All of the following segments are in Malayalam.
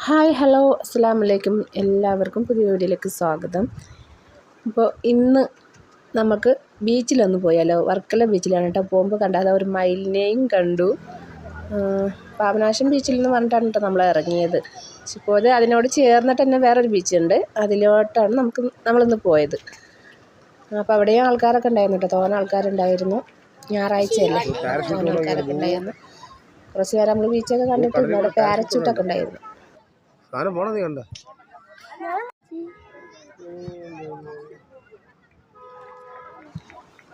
ഹായ് ഹലോ അസ്സലാമു അലൈക്കും. എല്ലാവർക്കും പുതിയ വീഡിയോയിലേക്ക് സ്വാഗതം. അപ്പോൾ ഇന്ന് നമുക്ക് ബീച്ചിലൊന്ന് പോയാലോ. വർക്കല ബീച്ചിലാണ് കേട്ടോ. പോകുമ്പോൾ കണ്ടാൽ ഒരു മയിലിനെയും കണ്ടു. പാപനാശം ബീച്ചിൽ നിന്ന് പറഞ്ഞിട്ടാണ് കേട്ടോ നമ്മൾ ഇറങ്ങിയത്. ഇപ്പോൾ അതിനോട് ചേർന്നിട്ട് തന്നെ വേറൊരു ബീച്ചുണ്ട്, അതിലോട്ടാണ് നമ്മളിന്ന് പോയത്. അപ്പോൾ അവിടെയും ആൾക്കാരൊക്കെ ഉണ്ടായിരുന്നു കേട്ടോ. തോനെ ആൾക്കാരുണ്ടായിരുന്നു. ഞായറാഴ്ചയല്ലേ, തോനെ ആൾക്കാരൊക്കെ ഉണ്ടായിരുന്നു. കുറച്ച് നേരം നമ്മൾ ബീച്ചൊക്കെ കണ്ടിട്ട് ഇവിടെ പാരച്യൂട്ടൊക്കെ ഉണ്ടായിരുന്നു.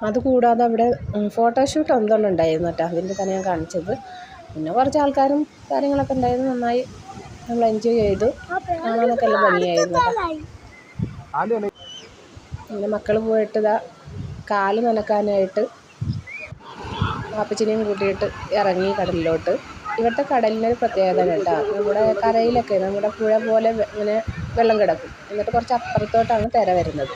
അതുകൂടാതെ അവിടെ ഫോട്ടോഷൂട്ട് എന്തെല്ലാം ഉണ്ടായിരുന്നു കേട്ടോ. അതിൻ്റെ തന്നെ ഞാൻ കാണിച്ചത്. പിന്നെ കുറച്ച് ആൾക്കാരും കാര്യങ്ങളൊക്കെ ഉണ്ടായിരുന്നു. നന്നായി നമ്മൾ എൻജോയ് ചെയ്തു. കാണാനൊക്കെ എല്ലാം ഭംഗിയായിരുന്നു കേട്ടോ. പിന്നെ മക്കൾ പോയിട്ട് കാല് നനക്കാനായിട്ട് പാപ്പച്ചിനെയും കൂട്ടിയിട്ട് ഇറങ്ങി കടലിലോട്ട്. ഇവിടുത്തെ കടലിനൊരു പ്രത്യേകത കേട്ടോ. നമ്മുടെ കരയിലൊക്കെ നമ്മുടെ പുഴ പോലെ ഇങ്ങനെ വെള്ളം കിടക്കും. എന്നിട്ട് കുറച്ച് അപ്പുറത്തോട്ടാണ് തിര വരുന്നത്.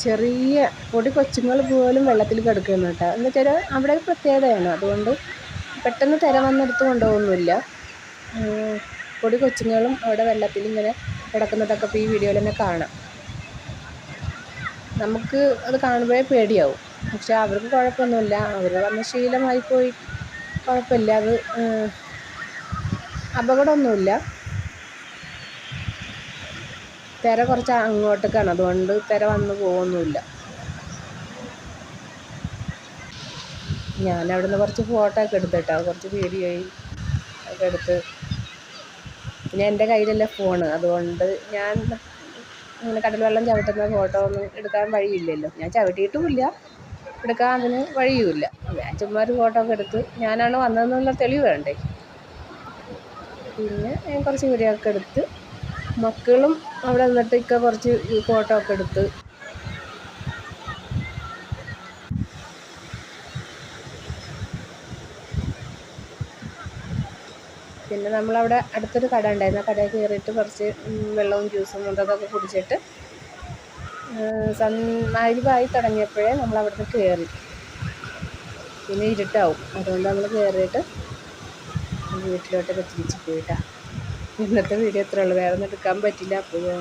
ചെറിയ പൊടി കൊച്ചുങ്ങൾ പോലും വെള്ളത്തിൽ കിടക്കുന്നു കേട്ടോ. എന്ന് വെച്ചാൽ അവിടെ ഒരു പ്രത്യേകതയാണ്. അതുകൊണ്ട് പെട്ടെന്ന് തിര വന്നെടുത്ത് കൊണ്ടുപോകുന്നില്ല. പൊടി കൊച്ചുങ്ങളും അവിടെ വെള്ളത്തിൽ ഇങ്ങനെ കിടക്കുന്നതൊക്കെ ഇപ്പോൾ ഈ വീഡിയോയിൽ തന്നെ കാണാം. നമുക്ക് അത് കാണുമ്പോഴേ പേടിയാവും. പക്ഷെ അവർക്ക് കുഴപ്പമൊന്നുമില്ല. അവർ വന്ന ശീലമായി പോയി, കുഴപ്പമില്ല. അത് അപകടമൊന്നുമില്ല. തിര കുറച്ച് അങ്ങോട്ടേക്കാണ്, അതുകൊണ്ട് തിര വന്ന് പോകുന്നില്ല. ഞാനവിടെ നിന്ന് കുറച്ച് ഫോട്ടോ ഒക്കെ എടുത്തിട്ടോ, കുറച്ച് വീഡിയോയും ഒക്കെ എടുത്ത്. പിന്നെ എൻ്റെ കയ്യിലല്ല ഫോണ്, അതുകൊണ്ട് ഞാൻ ഇങ്ങനെ കടൽ വെള്ളം ചവിട്ടുന്ന ഫോട്ടോ ഒന്നും എടുക്കാൻ വഴിയില്ലല്ലോ. ഞാൻ ചവിട്ടിയിട്ടുമില്ല, എടുക്കാൻ അതിന് വഴിയുമില്ല. ഞാൻ ചുമ്മാ ഒരു ഫോട്ടോ ഒക്കെ എടുത്ത് ഞാനാണ് വന്നതെന്നുള്ള തെളിവ് വേണ്ടേ. പിന്നെ ഞാൻ കുറച്ച് വീഡിയോ ഒക്കെ എടുത്ത്. മക്കളും അവിടെ നിന്നിട്ടൊക്കെ കുറച്ച് ഫോട്ടോ ഒക്കെ എടുത്ത്. പിന്നെ നമ്മളവിടെ അടുത്തൊരു കട ഉണ്ടായിരുന്നു. ആ കടയിൽ കയറിയിട്ട് കുറച്ച് വെള്ളവും ജ്യൂസും അതൊക്കെ കുടിച്ചിട്ട് മഗ്‌രിബായി തുടങ്ങിയപ്പോഴേ നമ്മളവിടുന്ന് കയറി. പിന്നെ ഇരുട്ടാവും, അതുകൊണ്ട് നമ്മൾ കയറിയിട്ട് വീട്ടിലോട്ടൊക്കെ തിരിച്ച് പോയിട്ടാണ്. ഇന്നത്തെ വീഡിയോ ഇത്രയേ ഉള്ളൂ. വേറെ ഒന്നും എടുക്കാൻ പറ്റില്ല. അപ്പോൾ